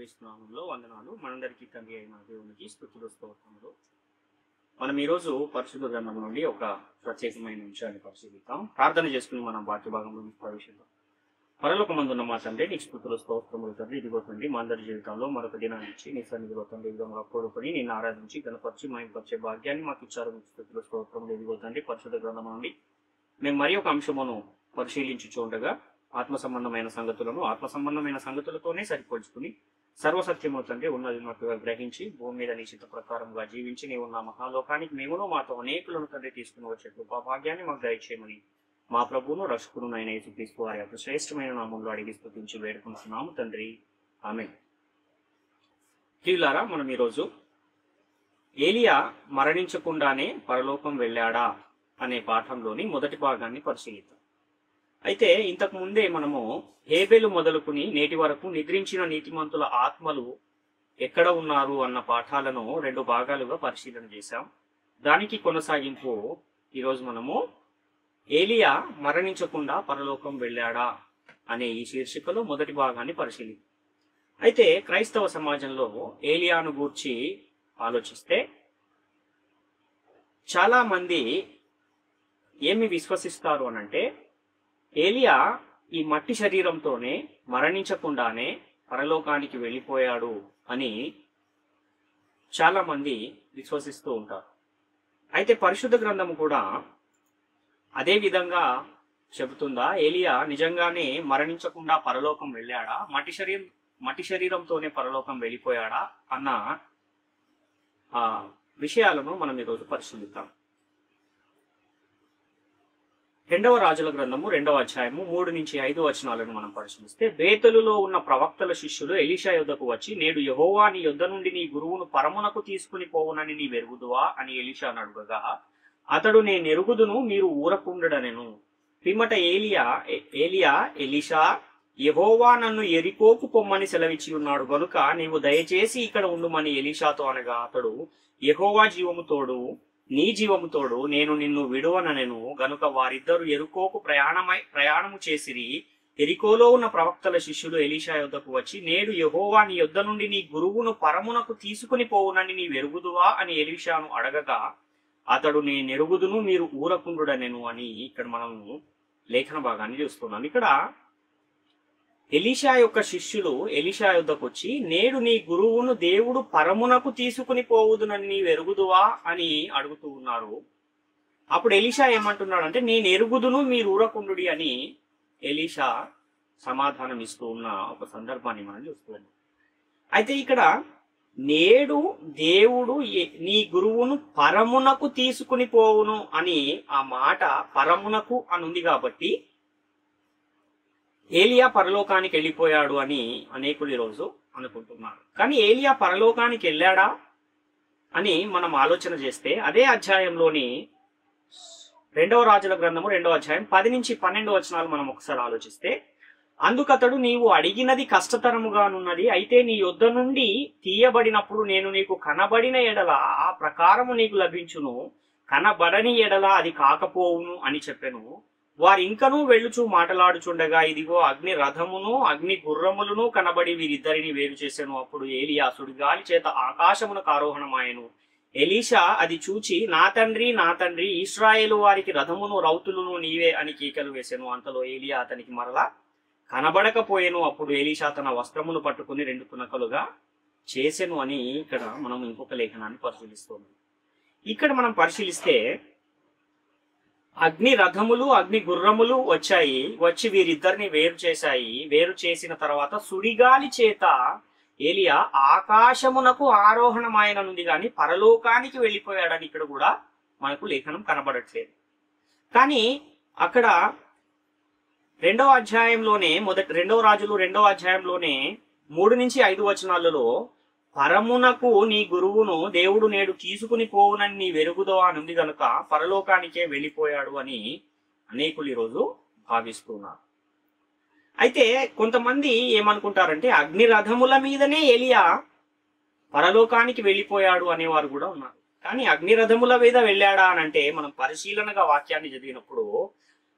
యేసుక్రీస్తు నామములో వందనాలు. మనందరికీ తండ్రి అయిన దేవునికి స్తుతులు స్తోత్రములు. మనం ఈరోజు పరిశుద్ధ గ్రంథం నుండి ఒక ప్రత్యేకమైన విషయాన్ని పరిశీలిద్దాం. ప్రార్థన చేసుకుని మనం వాక్య భాగంలో ప్రవేశిద్దాం. పరలోకమందున్న మా తండ్రి, నీకు స్తుతులు స్తోత్రములు తండ్రి. ఇదిగో తండ్రి, మా అందరి జీవితంలో మరొక దినాన్ని ఇచ్చి నీ సన్నిధిలో తండ్రి విధంగా కోరుకొని నిన్ను ఆరాధించి గణపరిచి మహిమపరిచే భాగ్యాన్ని మాకు ఇచ్చారు. మీకు స్తుతులు స్తోత్రములు. ఇదిగో తండ్రి, పరిశుద్ధ గ్రంథం నుండి మేము మరి ఒక అంశమును పరిశీలించుచుండగా ఆత్మ సంబంధమైన సంగతులతోనే సరిపోల్చుకుని సర్వసత్యము తండ్రి ఉన్నదిన్నట్టుగా గ్రహించి భూమి మీద నీ చిత్త ప్రకారంగా జీవించి నీవు ఉన్న మహాలోకానికి మేమును మాతో అనేకులను తండ్రి తీసుకుని వచ్చే కృపా భాగ్యాన్ని మాకు దయచేయమని మా ప్రభువును రక్షకును అయిన యేసుక్రీస్తు వారి యొక్క శ్రేష్టమైన నామంలో అడిగి స్తుతించి వేడుకుంటున్నాము తండ్రి, ఆమేన్. ప్రియులారా, మనం ఈరోజు ఏలియా మరణించకుండానే పరలోకం వెళ్ళాడా అనే పాఠంలోని మొదటి భాగాన్ని పరిశీలిద్దాం. అయితే ఇంతకు ముందే మనము హేబెలు మొదలుకుని నేటి వరకు నిద్రించిన నీతిమంతుల ఆత్మలు ఎక్కడ ఉన్నారు అన్న పాఠాలను 2 భాగాలుగా పరిశీలన చేశాం. దానికి కొనసాగింపు ఈరోజు మనము ఏలియా మరణించకుండా పరలోకం వెళ్ళాడా అనే ఈ శీర్షికలో మొదటి భాగాన్ని పరిశీలిద్దాం. అయితే క్రైస్తవ సమాజంలో ఏలియాను గూర్చి ఆలోచిస్తే చాలా మంది ఏమి విశ్వసిస్తారు అనంటే, ఏలియా ఈ మట్టి శరీరంతోనే మరణించకుండానే పరలోకానికి వెళ్ళిపోయాడు అని చాలా మంది విశ్వసిస్తూ ఉంటారు. అయితే పరిశుద్ధ గ్రంథము కూడా అదే విధంగా చెబుతుందా? ఏలియా నిజంగానే మరణించకుండా పరలోకం వెళ్ళాడా, మట్టి శరీరంతోనే పరలోకం వెళ్ళిపోయాడా అన్న విషయాలను మనం ఈరోజు పరిశీలిద్దాం. 2వ రాజుల గ్రంథము 2వ అధ్యాయము 3 నుంచి 5 వచనాలను మనం పరిశీలిస్తే, బేతలులో ఉన్న ప్రవక్తల శిష్యులు ఎలీషా యొద్దకు వచ్చి, నేడు యెహోవా నీ యొద్ద నుండి నీ గురువును పరమునకు తీసుకుని పోవునని నీ వెరుగుదువా అని ఎలీషాను అడుగగా, అతడు నేనెరుగుదును, మీరు ఊరకుండడనెను. పిమ్మట ఏలియా ఎలీషా, యెహోవా నన్ను ఎరికోకు పొమ్మని సెలవిచ్చి ఉన్నాడు గనుక నీవు దయచేసి ఇక్కడ ఉండుమని ఎలీషాతో అనగా, అతడు యెహోవా జీవము తోడు నీ జీవము తోడు నేను నిన్ను విడువననెను గనుక వారిద్దరు ఎరుకోకు ప్రయాణము చేసిరి. ఎరికోలో ఉన్న ప్రవక్తల శిష్యులు ఎలీషా యొద్దకు వచ్చి, నేడు యెహోవా నీ యొద్ద నుండి నీ గురువును పరమునకు తీసుకుని పోవునని నీ వెరుగుదువా అని ఎలీషాను అడగగా, అతడు నేనెరుగుదును, మీరు ఊరకుండుడనెను అని ఇక్కడ మనము లేఖన భాగాన్ని చూస్తున్నాం. ఇక్కడ ఎలీషా యొక్క శిష్యులు ఎలీషా యొద్దకు వచ్చి, నేడు నీ గురువును దేవుడు పరమునకు తీసుకుని పోవుదునని నీ వెరుగుదువా అని అడుగుతూ ఉన్నారు. అప్పుడు ఎలీషా ఏమంటున్నాడు అంటే, నేను ఎరుగుదును, మీరు ఊరకుండుడి అని ఎలీషా సమాధానం ఇస్తూ ఉన్న ఒక సందర్భాన్ని మనం చూస్తున్నాం. అయితే ఇక్కడ నేడు దేవుడు నీ గురువును పరమునకు తీసుకుని పోవును అని ఆ మాట పరమునకు అని ఉంది కాబట్టి ఏలియా పరలోకానికి వెళ్ళిపోయాడు అని అనేకులు ఈరోజు అనుకుంటున్నారు. కానీ ఏలియా పరలోకానికి వెళ్ళాడా అని మనం ఆలోచన చేస్తే, అదే అధ్యాయంలోని 2వ రాజుల గ్రంథము 2వ అధ్యాయం 10 నుంచి 12 వచనాలు మనం ఒకసారి ఆలోచిస్తే, అందుకతడు నీవు అడిగినది కష్టతరముగానున్నది, అయితే నీ యొద్ద నుండి తీయబడినప్పుడు నేను నీకు కనబడిన ఎడల ఆ ప్రకారము నీకు లభించును, కనబడని ఎడల అది కాకపోవును అని చెప్పెను. వారింకనూ వెళ్ళుచూ మాటలాడుచుండగా ఇదిగో అగ్ని రథమును అగ్ని గుర్రములను కనబడి వీరిద్దరిని వేరు చేసెను. అప్పుడు ఏలియా సుడిగాలి చేత ఆకాశమునకు ఆరోహణమాయెను. ఎలీషా అది చూచి, నా తండ్రి నా తండ్రి, ఇశ్రాయేలు వారికి రథమును రౌతులను నీవే అని కేకలు వేసెను. అంతలో ఏలియా అతనికి మరలా కనబడకపోయెను. అప్పుడు ఎలీషా తన వస్త్రమును పట్టుకుని 2 తునకలుగా చేసెను అని ఇక్కడ మనం ఇంకొక లేఖనాన్ని పరిశీలిస్తున్నాం. ఇక్కడ మనం పరిశీలిస్తే అగ్ని రథములు అగ్ని గుర్రములు వచ్చి వీరిద్దరిని వేరు చేశాయి. వేరు చేసిన తర్వాత సుడిగాలి చేత ఏలియా ఆకాశమునకు ఆరోహణమాయనుంది కానీ పరలోకానికి వెళ్ళిపోయాడని ఇక్కడ కూడా మనకు లేఖనం కనబడట్లేదు. కానీ అక్కడ 2వ అధ్యాయంలోనే 2వ రాజులు 2వ అధ్యాయంలోనే 3 నుంచి 5 వచనాలలో పరమునకు నీ గురువును దేవుడు నేడు తీసుకుని పోవునని నీ వెరుగుదవా అని ఉంది కనుక పరలోకానికే వెళ్ళిపోయాడు అని అనేకులు ఈరోజు భావిస్తున్నారు. అయితే కొంతమంది ఏమనుకుంటారంటే, అగ్ని రథముల మీదనే ఏలియా పరలోకానికి వెళ్ళిపోయాడు అనేవారు కూడా ఉన్నారు. కానీ అగ్ని రథముల మీద వెళ్ళాడా అని అంటే, మనం పరిశీలనగా వాక్యాన్ని చదివినప్పుడు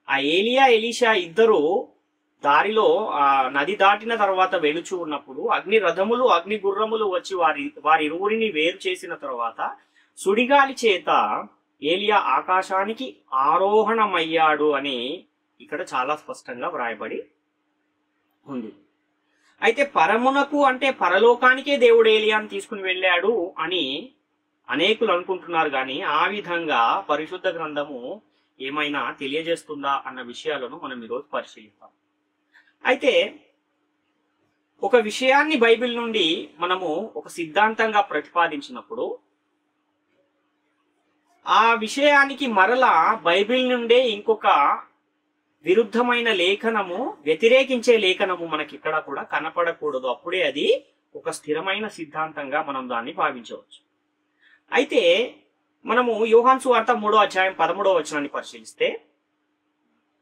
ఆ ఏలియా ఎలీషా ఇద్దరు దారిలో ఆ నది దాటిన తర్వాత వెలుచు ఉన్నప్పుడు అగ్ని రథములు అగ్ని గుర్రములు వచ్చి వారి ఇరువురిని వేరు చేసిన తర్వాత సుడిగాలి చేత ఏలియా ఆకాశానికి ఆరోహణమయ్యాడు అని ఇక్కడ చాలా స్పష్టంగా వ్రాయబడి ఉంది. అయితే పరమునకు అంటే పరలోకానికే దేవుడు ఏలియాను తీసుకుని వెళ్ళాడు అని అనేకులు అనుకుంటున్నారు, కానీ ఆ విధంగా పరిశుద్ధ గ్రంథము ఏమైనా తెలియజేస్తుందా అన్న విషయాలను మనం ఈరోజు పరిశీలిస్తాం. అయితే ఒక విషయాన్ని బైబిల్ నుండి మనము ఒక సిద్ధాంతంగా ప్రతిపాదించినప్పుడు ఆ విషయానికి మరలా బైబిల్ నుండే ఇంకొక విరుద్ధమైన లేఖనము, వ్యతిరేకించే లేఖనము మనకి ఇక్కడ కూడా కనపడకూడదు. అప్పుడే అది ఒక స్థిరమైన సిద్ధాంతంగా మనం దాన్ని భావించవచ్చు. అయితే మనము యోహాను సువార్త 3:13 పరిశీలిస్తే,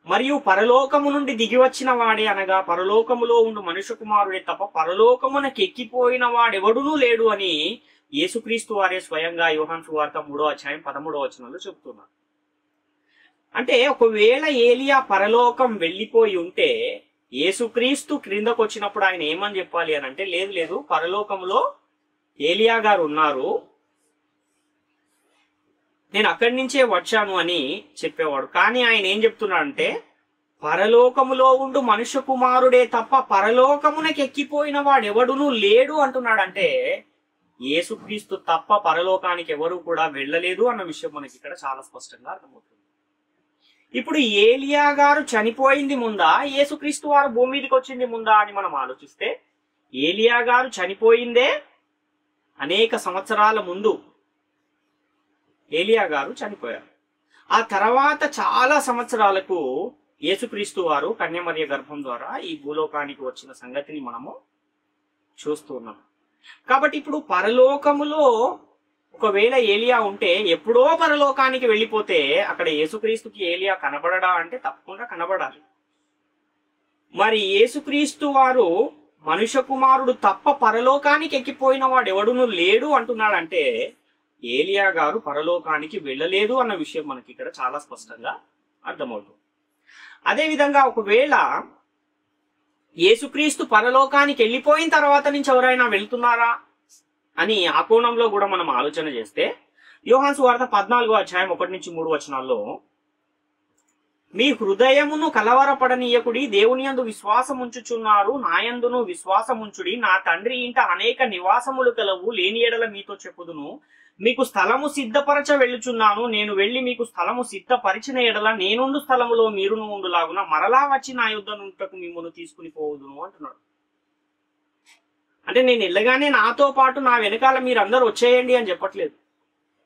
మరియు పరలోకము నుండి దిగి వచ్చిన వాడే అనగా పరలోకములో ఉండు మనుష్య కుమారుడే తప్ప పరలోకమునకు ఎక్కిపోయిన వాడెవడునూ లేడు అని యేసుక్రీస్తు వారే స్వయంగా యోహాను సువార్త 3:13 చెబుతున్నారు. అంటే ఒకవేళ ఏలియా పరలోకం వెళ్ళిపోయి ఉంటే యేసుక్రీస్తు క్రిందకు వచ్చినప్పుడు ఆయన ఏమని చెప్పాలి అని అంటే, లేదు లేదు, పరలోకములో ఏలియా గారు ఉన్నారు, నేను అక్కడి నుంచే వచ్చాను అని చెప్పేవాడు. కానీ ఆయన ఏం చెప్తున్నాడంటే, పరలోకములో ఉండు మనుష్య కుమారుడే తప్ప పరలోకమునకు ఎక్కిపోయిన వాడు ఎవడునూ లేడు అంటున్నాడంటే యేసుక్రీస్తు తప్ప పరలోకానికి ఎవరు కూడా వెళ్ళలేదు అన్న విషయం మనకి ఇక్కడ చాలా స్పష్టంగా అర్థమవుతుంది. ఇప్పుడు ఏలియా గారు చనిపోయింది ముందా, యేసుక్రీస్తు వారు భూమి మీదకి వచ్చింది ముందా అని మనం ఆలోచిస్తే, ఏలియా గారు చనిపోయిందే అనేక సంవత్సరాల ముందు ఏలియా గారు చనిపోయారు. ఆ తర్వాత చాలా సంవత్సరాలకు యేసుక్రీస్తు వారు కన్యమరియ గర్భం ద్వారా ఈ భూలోకానికి వచ్చిన సంగతిని మనము చూస్తున్నాం. కాబట్టి ఇప్పుడు పరలోకములో ఒకవేళ ఏలియా ఉంటే ఎప్పుడో పరలోకానికి వెళ్ళిపోతే అక్కడ యేసుక్రీస్తుకి ఏలియా కనబడడా అంటే తప్పకుండా కనబడాలి. మరి యేసుక్రీస్తు వారు మనుష్య కుమారుడు తప్ప పరలోకానికి ఎక్కిపోయిన వాడు ఎవడునూ లేడు అంటున్నాడంటే ఏలియా గారు పరలోకానికి వెళ్ళలేదు అన్న విషయం మనకి ఇక్కడ చాలా స్పష్టంగా అర్థమవుతుంది. అదేవిధంగా ఒకవేళ యేసుక్రీస్తు పరలోకానికి వెళ్ళిపోయిన తర్వాత నుంచి ఎవరైనా వెళ్తున్నారా అని ఆ కోణంలో కూడా మనం ఆలోచన చేస్తే, యోహాను సువార్త 14:1-3 మీ హృదయమును కలవరపడనీయకుడి, దేవుని యందు విశ్వాసం ఉంచుచున్నారు, నాయందును విశ్వాసముంచుడి. నా తండ్రి ఇంట అనేక నివాసములు కలవు, లేని ఎడల మీతో చెప్పుదును. మీకు స్థలము సిద్ధపరచ వెళ్ళుచున్నాను, నేను వెళ్ళి మీకు స్థలము సిద్ధపరిచిన ఎడల నేనుండు స్థలములో మీరును ఉండులాగున మరలా వచ్చి నా యుద్ధ నుంటకు మిమ్మల్ని తీసుకుని పోవుదును అంటున్నాడు. అంటే నేను వెళ్ళగానే నాతో పాటు నా వెనకాల మీరు అందరూ వచ్చేయండి అని చెప్పట్లేదు.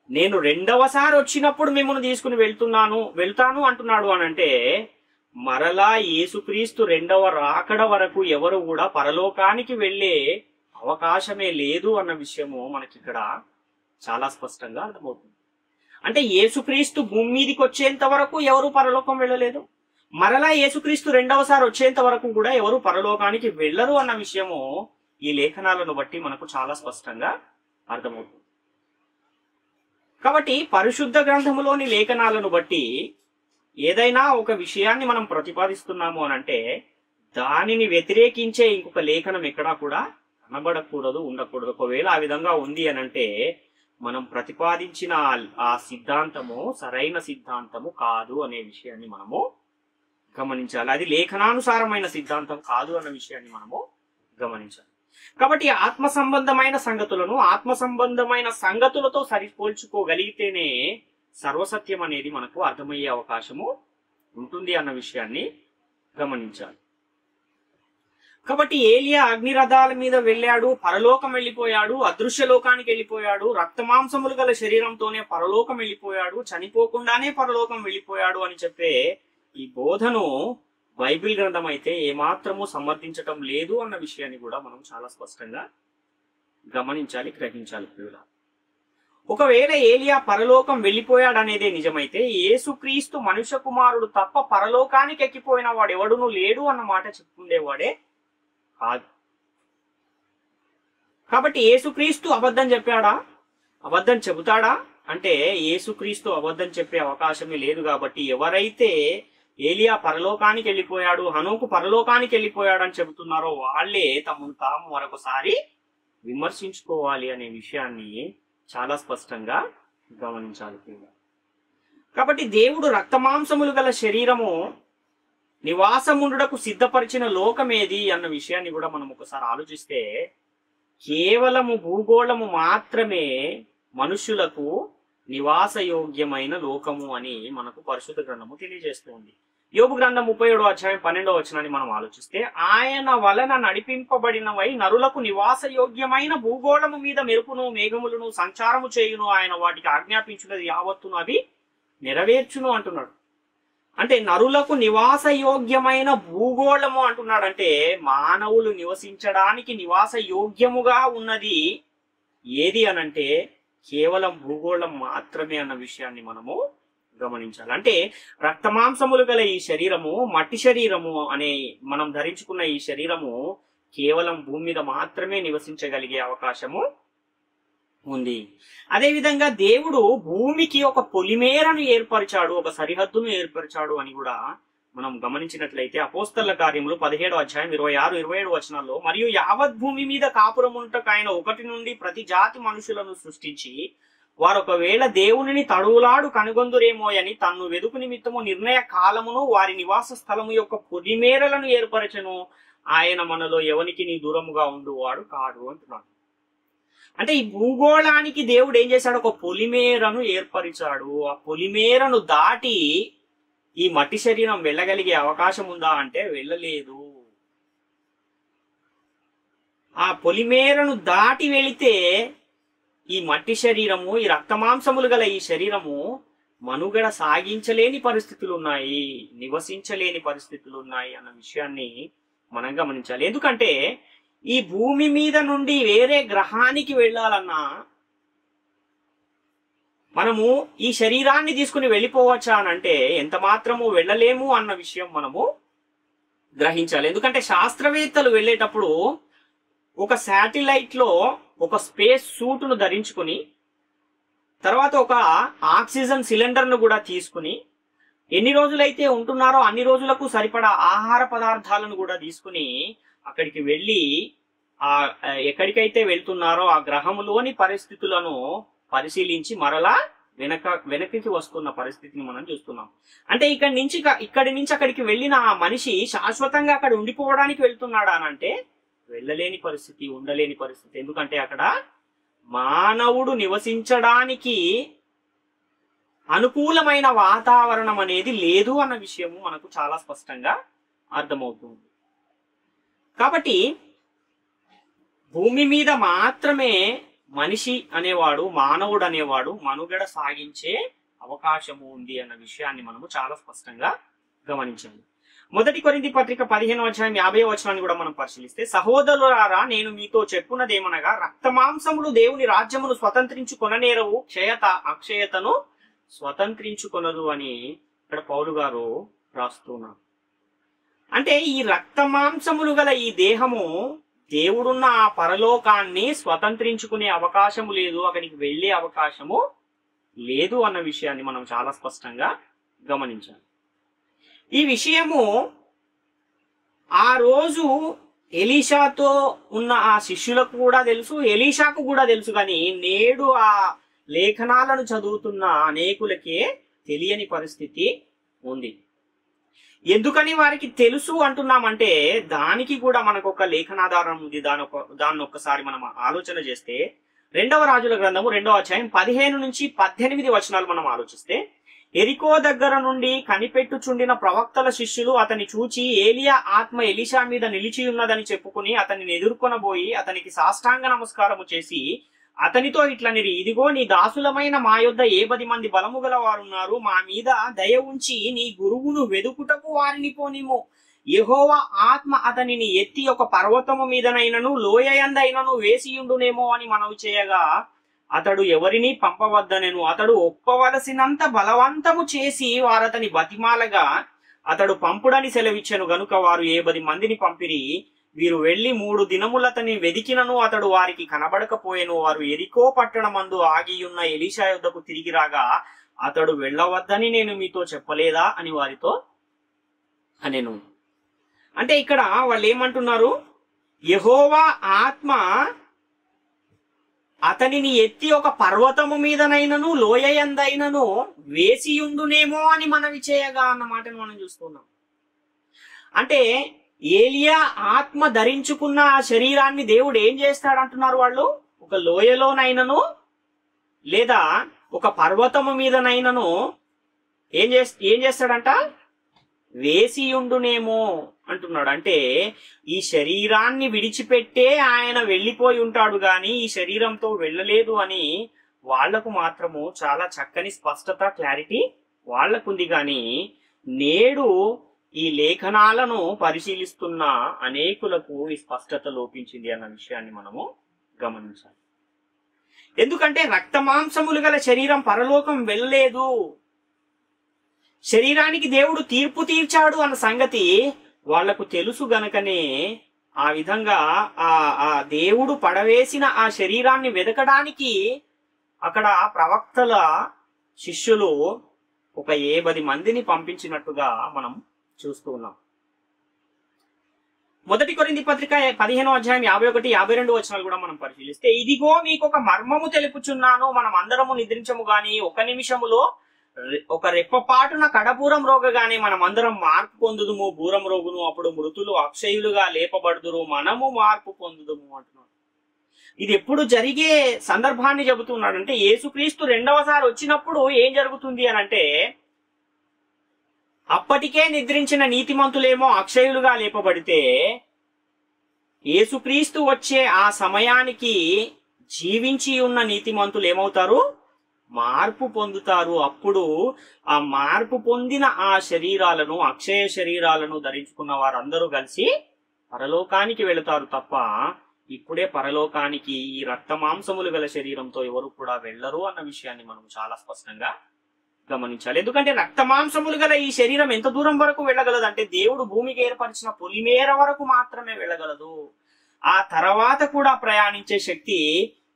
నేను రెండవసారి వచ్చినప్పుడు మిమ్మల్ని తీసుకుని వెళ్తాను అంటున్నాడు. అని అంటే మరలా యేసుక్రీస్తు రెండవ రాకడ వరకు ఎవరు కూడా పరలోకానికి వెళ్ళే అవకాశమే లేదు అన్న విషయము మనకి ఇక్కడ చాలా స్పష్టంగా అర్థమవుతుంది. అంటే యేసుక్రీస్తు భూమి మీదకి వచ్చేంత వరకు ఎవరు పరలోకం వెళ్ళలేదు, మరలా యేసుక్రీస్తు రెండవసారి వచ్చేంత వరకు కూడా ఎవరు పరలోకానికి వెళ్ళరు అన్న విషయము ఈ లేఖనాలను బట్టి మనకు చాలా స్పష్టంగా అర్థమవుతుంది. కాబట్టి పరిశుద్ధ గ్రంథములోని లేఖనాలను బట్టి ఏదైనా ఒక విషయాన్ని మనం ప్రతిపాదిస్తున్నాము అనంటే దానిని వ్యతిరేకించే ఇంకొక లేఖనం ఎక్కడా కూడా కనబడకూడదు, ఉండకూడదు. ఒకవేళ ఆ విధంగా ఉంది అనంటే మనం ప్రతిపాదించిన ఆ సిద్ధాంతము సరైన సిద్ధాంతము కాదు అనే విషయాన్ని మనము గమనించాలి. అది లేఖనానుసారమైన సిద్ధాంతం కాదు అన్న విషయాన్ని మనము గమనించాలి. కాబట్టి ఆత్మ సంబంధమైన సంగతులను ఆత్మ సంబంధమైన సంగతులతో సరిపోల్చుకోగలిగితేనే సర్వసత్యం అనేది మనకు అర్థమయ్యే అవకాశము ఉంటుంది అన్న విషయాన్ని గమనించాలి. కాబట్టి ఏలియా అగ్నిరథాల మీద వెళ్ళాడు, పరలోకం వెళ్ళిపోయాడు, అదృశ్య లోకానికి వెళ్ళిపోయాడు, రక్తమాంసములు గల శరీరంతోనే పరలోకం వెళ్ళిపోయాడు, చనిపోకుండానే పరలోకం వెళ్ళిపోయాడు అని చెప్పే ఈ బోధను బైబిల్ గ్రంథం అయితే ఏమాత్రము సమర్థించటం లేదు అన్న విషయాన్ని కూడా మనం చాలా స్పష్టంగా గమనించాలి, గ్రహించాలి. ప్రియుల, ఒకవేళ ఏలియా పరలోకం వెళ్ళిపోయాడు అనేదే నిజమైతే యేసుక్రీస్తు మనుష్య కుమారుడు తప్ప పరలోకానికి ఎక్కిపోయిన వాడు ఎవడునూ లేడు అన్న మాట చెప్పుకుండేవాడే కాదు. కాబట్టి యేసుక్రీస్తు అబద్ధం చెప్పాడా, అబద్ధం చెబుతాడా అంటే యేసుక్రీస్తు అబద్ధం చెప్పే అవకాశమే లేదు. కాబట్టి ఎవరైతే ఏలియా పరలోకానికి వెళ్ళిపోయాడు, హనోకు పరలోకానికి వెళ్ళిపోయాడు అని చెబుతున్నారో వాళ్ళే తమను తాము మరొకసారి విమర్శించుకోవాలి అనే విషయాన్ని చాలా స్పష్టంగా గమనించాలి. కాబట్టి దేవుడు రక్తమాంసములు గల శరీరము నివాసముండుటకు సిద్ధపరిచిన లోకమేది అన్న విషయాన్ని కూడా మనం ఒకసారి ఆలోచిస్తే, కేవలము భూగోళము మాత్రమే మనుషులకు నివాసయోగ్యమైన లోకము అని మనకు పరిశుద్ధ గ్రంథము తెలియజేస్తుంది. యోబు గ్రంథం 37వ అధ్యాయం 12వ వచనాన్ని మనం ఆలోచిస్తే, ఆయన వలన నడిపింపబడినవై నరులకు నివాసయోగ్యమైన భూగోళము మీద మెరుపును మేఘములను సంచారము చేయును, ఆయన వాటికి ఆజ్ఞాపించున్నది యావత్తును అవి నెరవేర్చును అంటున్నాడు. అంటే నరులకు నివాసయోగ్యమైన భూగోళము అంటున్నాడంటే మానవులు నివసించడానికి నివాసయోగ్యముగా ఉన్నది ఏది అనంటే కేవలం భూగోళం మాత్రమే అన్న విషయాన్ని మనము గమనించాలి. అంటే రక్తమాంసములు గల ఈ శరీరము, మట్టి శరీరము అనే మనం ధరించుకున్న ఈ శరీరము కేవలం భూమి మీద మాత్రమే నివసించగలిగే అవకాశము ఉంది. అదే విధంగా దేవుడు భూమికి ఒక పొలిమేరను ఏర్పరిచాడు, ఒక సరిహద్దును ఏర్పరిచాడు అని కూడా మనం గమనించినట్లయితే అపోస్తల కార్యములు 17వ అధ్యాయం 26-27 వచనాల్లో, మరియు యావత్ భూమి మీద కాపురముంటకు ఆయన 1 నుండి ప్రతి జాతి మనుషులను సృష్టించి వారు ఒకవేళ దేవునిని తడువులాడు కనుగొందురేమో అని తన్ను వెదుకు నిమిత్తము నిర్ణయ కాలమును వారి నివాస స్థలము యొక్క పొలిమేరలను ఏర్పరచను, ఆయన మనలో ఎవనికి నీ దూరముగా ఉండువాడు కాడు అంటున్నాడు. అంటే ఈ భూగోళానికి దేవుడు ఏం చేశాడు, ఒక పొలిమేరను ఏర్పరిచాడు. ఆ పొలిమేరను దాటి ఈ మట్టి శరీరం వెళ్ళగలిగే అవకాశం ఉందా అంటే వెళ్ళలేదు. ఆ పొలిమేరను దాటి వెళితే ఈ మట్టి శరీరము, ఈ రక్తమాంసములు గల ఈ శరీరము మనుగడ సాగించలేని పరిస్థితులు ఉన్నాయి, నివసించలేని పరిస్థితులు ఉన్నాయి అన్న విషయాన్ని మనం గమనించాలి. ఎందుకంటే ఈ భూమి మీద నుండి వేరే గ్రహానికి వెళ్ళాలన్నా మనము ఈ శరీరాన్ని తీసుకుని వెళ్ళిపోవచ్చా అని అంటే ఎంత మాత్రము వెళ్ళలేము అన్న విషయం మనము గ్రహించాలి. ఎందుకంటే శాస్త్రవేత్తలు వెళ్ళేటప్పుడు ఒక శాటిలైట్ లో ఒక స్పేస్ సూట్ను ధరించుకుని తర్వాత ఒక ఆక్సిజన్ సిలిండర్ ను కూడా తీసుకుని ఎన్ని రోజులైతే ఉంటున్నారో అన్ని రోజులకు సరిపడా ఆహార పదార్థాలను కూడా తీసుకుని అక్కడికి వెళ్ళి ఎక్కడికైతే వెళ్తున్నారో ఆ గ్రహములోని పరిస్థితులను పరిశీలించి మరలా వెనక్కి వస్తున్న పరిస్థితిని మనం చూస్తున్నాం. అంటే ఇక్కడి నుంచి అక్కడికి వెళ్ళిన ఆ మనిషి శాశ్వతంగా అక్కడ ఉండిపోవడానికి వెళ్తున్నాడా అనంటే వెళ్ళలేని పరిస్థితి, ఉండలేని పరిస్థితి. ఎందుకంటే అక్కడ మానవుడు నివసించడానికి అనుకూలమైన వాతావరణం అనేది లేదు అన్న విషయము మనకు చాలా స్పష్టంగా అర్థమవుతుంది. కాబట్టి భూమి మీద మాత్రమే మనిషి అనేవాడు, మానవుడు అనేవాడు మనుగడ సాగించే అవకాశము ఉంది అన్న విషయాన్ని మనము చాలా స్పష్టంగా గమనించాలి. 1 కొరింథీ పత్రిక 15వ అధ్యాయం 50వ వచనాన్ని కూడా మనం పరిశీలిస్తే, సహోదరులారా నేను మీతో చెప్పున్నదేమనగా రక్తమాంసములు దేవుని రాజ్యమును స్వతంత్రించుకొననేరవు, అక్షయతను స్వతంత్రించుకొనదు అని ఇక్కడ పౌలు గారు రాస్తున్నారు. అంటే ఈ రక్తమాంసములు గల ఈ దేహము దేవుడున్న ఆ పరలోకాన్ని స్వతంత్రించుకునే అవకాశము లేదు, అక్కడికి వెళ్ళే అవకాశము లేదు అన్న విషయాన్ని మనం చాలా స్పష్టంగా గమనించాలి. ఈ విషయము ఆ రోజు ఎలీషాతో ఉన్న ఆ శిష్యులకు కూడా తెలుసు, ఎలీషాకు కూడా తెలుసు. కానీ నేడు ఆ లేఖనాలను చదువుతున్న అనేకులకే తెలియని పరిస్థితి ఉంది. ఎందుకని వారికి తెలుసు అంటున్నామంటే దానికి కూడా మనకు ఒక లేఖనాధారం ఉంది. దాన్ని ఒక్కసారి మనం ఆలోచన చేస్తే 2వ రాజుల గ్రంథము 2వ అధ్యాయం 15 నుంచి 18 వచనాలు మనం ఆలోచిస్తే, ఎరికో దగ్గర నుండి కనిపెట్టుచుండిన ప్రవక్తల శిష్యులు అతని చూచి ఏలియా ఆత్మ ఎలీషా మీద నిలిచి ఉన్నదని చెప్పుకుని అతనిని ఎదుర్కొనబోయి అతనికి సాష్టాంగ నమస్కారము చేసి అతనితో ఇట్లనిరి, ఇదిగో నీ దాసులమైన మా యొద్ద 10 మంది బలము గల వారున్నారు, మా మీద దయ ఉంచి నీ గురువును వెదుకుటకు వారిని పోనిము. యెహోవా ఆత్మ అతనిని ఎత్తి ఒక పర్వతము మీదనైనను లోయయందైనను వేసియుండునేమో అని మనవి చేయగా అతడు ఎవరిని పంపవద్దనెను. అతడు ఒప్పవలసినంత బలవంతము చేసి వారతని బతిమాలగా అతడు పంపుడని సెలవిచ్చెను గనుక వారు 10 మందిని పంపిరి. వీరు వెళ్లి 3 దినములతని వెదికినను అతడు వారికి కనబడకపోయెను. వారు ఎరికో పట్టణమందు ఆగియున్న ఎలీషా యొద్దకు తిరిగి రాగా అతడు వెళ్ళవద్దని నేను మీతో చెప్పలేదా అని వారితో అనేను. అంటే ఇక్కడ వాళ్ళు ఏమంటున్నారు, యెహోవా ఆత్మ అతనిని ఎత్తి ఒక పర్వతము మీదనైనను లోయయందైనను వేసియుండునేమో అని మనవి చేయగా అన్న మాటను మనం చూస్తున్నాం. అంటే ఏలియా ఆత్మ ధరించుకున్న ఆ శరీరాన్ని దేవుడు ఏం చేస్తాడంటున్నారు వాళ్ళు, ఒక లోయలోనైనను లేదా ఒక పర్వతము మీదనైనను ఏం చేస్తాడంట, వేసియుండునేమో అంటున్నాడు. అంటే ఈ శరీరాన్ని విడిచిపెట్టే ఆయన వెళ్ళిపోయి ఉంటాడు గాని ఈ శరీరంతో వెళ్ళలేదు అని వాళ్లకు మాత్రము చాలా చక్కని స్పష్టత, క్లారిటీ వాళ్లకుంది. గాని నేడు ఈ లేఖనాలను పరిశీలిస్తున్న అనేకులకు ఈ స్పష్టత లోపించింది అన్న విషయాన్ని మనము గమనించాలి. ఎందుకంటే రక్తమాంసములు గల శరీరం పరలోకం వెళ్ళలేదు, శరీరానికి దేవుడు తీర్పు తీర్చాడు అన్న సంగతి వాళ్లకు తెలుసు గనకనే ఆ విధంగా ఆ దేవుడు పడవేసిన ఆ శరీరాన్ని వెదకడానికి అక్కడ ప్రవక్తల శిష్యులు ఒక 70 మందిని పంపించినట్టుగా మనం చూస్తూ ఉన్నాం. మొదటి కొరింథీ పత్రిక 15వ అధ్యాయం 51, 52 వచనాలు కూడా మనం పరిశీలిస్తే, ఇదిగో మీకు ఒక మర్మము తెలుపుచున్నాను, మనం అందరము నిద్రించము గాని ఒక నిమిషములో ఒక రెప్పపాటున కడబూరం రోగగానే మనం అందరం మార్పు పొందుదుము, బూరం రోగును, అప్పుడు మృతులు అక్షయులుగా లేపబడుదురు, మనము మార్పు పొందుదుము అంటున్నాడు. ఇది ఎప్పుడు జరిగే సందర్భాన్ని చెబుతున్నాడు అంటే యేసుక్రీస్తు రెండవసారి వచ్చినప్పుడు ఏం జరుగుతుంది అని అంటే, అప్పటికే నిద్రించిన నీతిమంతులేమో అక్షయులుగా లేపబడితే యేసుక్రీస్తు వచ్చే ఆ సమయానికి జీవించి ఉన్న నీతిమంతులు ఏమవుతారు, మార్పు పొందుతారు. అప్పుడు ఆ మార్పు పొందిన ఆ శరీరాలను, అక్షయ శరీరాలను ధరించుకున్న వారందరూ కలిసి పరలోకానికి వెళతారు తప్ప ఇప్పుడే పరలోకానికి ఈ రక్తమాంసములు గల శరీరంతో ఎవరు కూడా వెళ్ళరు అన్న విషయాన్ని మనం చాలా స్పష్టంగా గమనించాలి. ఎందుకంటే రక్తమాంసములు గల ఈ శరీరం ఎంత దూరం వరకు వెళ్ళగలదు అంటే దేవుడు భూమికి ఏర్పరిచిన పొలిమేర వరకు మాత్రమే వెళ్ళగలదు. ఆ తర్వాత కూడా ప్రయాణించే శక్తి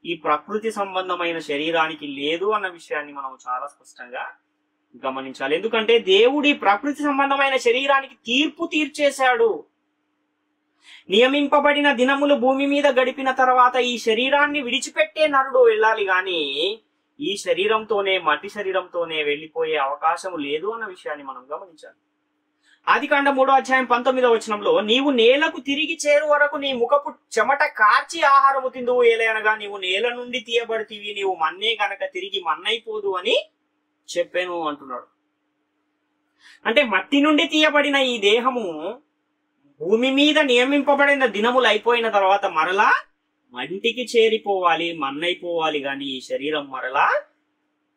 ఈ ప్రకృతి సంబంధమైన శరీరానికి లేదు అన్న విషయాన్ని మనం చాలా స్పష్టంగా గమనించాలి. ఎందుకంటే దేవుడి ప్రకృతి సంబంధమైన శరీరానికి తీర్పు తీర్చేశాడు. నియమింపబడిన దినములు భూమి మీద గడిపిన తర్వాత ఈ శరీరాన్ని విడిచిపెట్టే నరుడు వెళ్ళాలి గాని ఈ శరీరంతోనే, మట్టి శరీరంతోనే వెళ్ళిపోయే అవకాశం లేదు అన్న విషయాన్ని మనం గమనించాలి. ఆదికాండం 3వ అధ్యాయం 19వ వచనంలో, నీవు నేలకు తిరిగి చేరు వరకు నీ ముఖపు చెమట కార్చి ఆహారము తిందువు, ఏలయనగా నీవు నేల నుండి తీయబడితివి, నీవు మన్నే గనక తిరిగి మన్నైపోదు అని చెప్పాను అంటున్నాడు. అంటే మట్టి నుండి తీయబడిన ఈ దేహము భూమి మీద నియమింపబడిన దినములు అయిపోయిన తర్వాత మరలా మంటికి చేరిపోవాలి, మన్నైపోవాలి, గాని ఈ శరీరం మరలా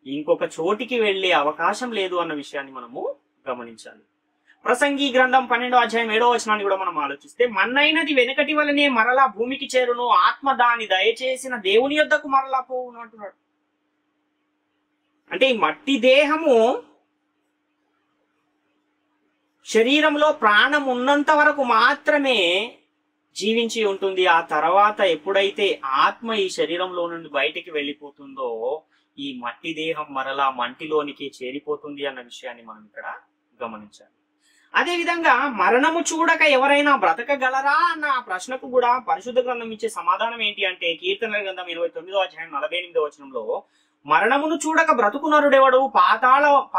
ఇంకొక చోటికి వెళ్లే అవకాశం లేదు అన్న విషయాన్ని మనము గమనించాలి. ప్రసంగి గ్రంథం 12వ అధ్యాయం 7వ వచనాన్ని కూడా మనం ఆలోచిస్తే, మన్నైనది వెనుకటి వలనే మరలా భూమికి చేరును, ఆత్మ దాని దయచేసిన దేవుని యొద్దకు మరలా పోవును అంటున్నాడు. అంటే ఈ మట్టి దేహము శరీరంలో ప్రాణం ఉన్నంత వరకు మాత్రమే జీవించి ఉంటుంది. ఆ తర్వాత ఎప్పుడైతే ఆత్మ ఈ శరీరంలో నుండి బయటికి వెళ్ళిపోతుందో ఈ మట్టి దేహం మరలా మంటిలోనికి చేరిపోతుంది అన్న విషయాన్ని మనం ఇక్కడ గమనించాలి. అదే విధంగా మరణము చూడక ఎవరైనా బ్రతకగలరా అన్న ప్రశ్నకు కూడా పరిశుద్ధ గ్రంథం ఇచ్చే సమాధానం ఏంటి అంటే, కీర్తనల గ్రంథం 29వ అధ్యాయం 48వ వచనంలో, మరణమును చూడక బ్రతుకునరుడెవడు,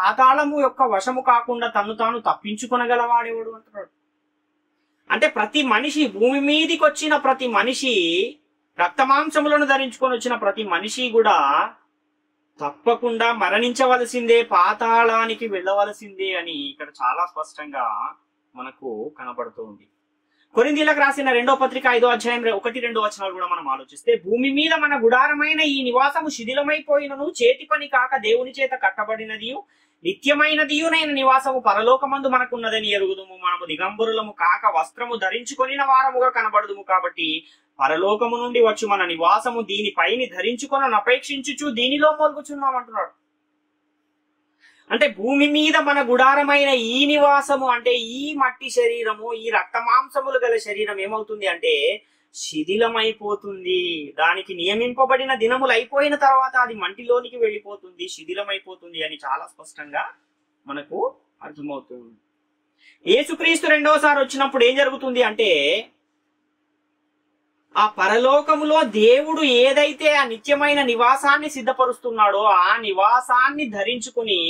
పాతాళము యొక్క వశము కాకుండా తన్ను తాను తప్పించుకొనగలవాడెవడు అంటున్నాడు. అంటే ప్రతి మనిషి, భూమి మీదికి వచ్చిన ప్రతి మనిషి, రక్తమాంసములను ధరించుకొని వచ్చిన ప్రతి మనిషి కూడా తప్పకుండా మరణించవలసిందే, పాతాళానికి వెళ్ళవలసిందే అని ఇక్కడ చాలా స్పష్టంగా మనకు కనబడుతుంది. కొరింథీయులకు రాసిన 2వ పత్రిక 5వ అధ్యాయం 1-2 వచనాలు కూడా మనం ఆలోచిస్తే, భూమి మీద మన గుడారమైన ఈ నివాసము శిథిలమైపోయినను చేతి పని కాక దేవుని చేత కట్టబడినది నిత్యమైనదియునైన నివాసము పరలోకమందు మనకున్నదని ఎరుగుదుము. మనము దిగంబరులము కాక వస్త్రము ధరించుకొనిన వారముగా కనబడుదుము. కాబట్టి పరలోకము నుండి వచ్చి మన నివాసము దీనిపైని ధరించుకొని అపేక్షించుచు దీనిలో మొలుగుచున్నాం అంటున్నాడు. అంటే భూమి మీద మన గుడారమైన ఈ నివాసము అంటే ఈ మట్టి శరీరము, ఈ రక్తమాంసములు గల శరీరం ఏమవుతుంది అంటే శిథిలమైపోతుంది. దానికి నియమింపబడిన దినములు అయిపోయిన తర్వాత అది మంటిలోనికి వెళ్ళిపోతుంది, శిథిలమైపోతుంది అని చాలా స్పష్టంగా మనకు అర్థమవుతుంది. యేసుక్రీస్తు రెండవసారి వచ్చినప్పుడు ఏం జరుగుతుంది అంటే ఆ పరలోకములో దేవుడు ఏదైతే ఆ నిత్యమైన నివాసాన్ని సిద్ధపరుస్తున్నాడో ఆ నివాసాన్ని ధరించుకుని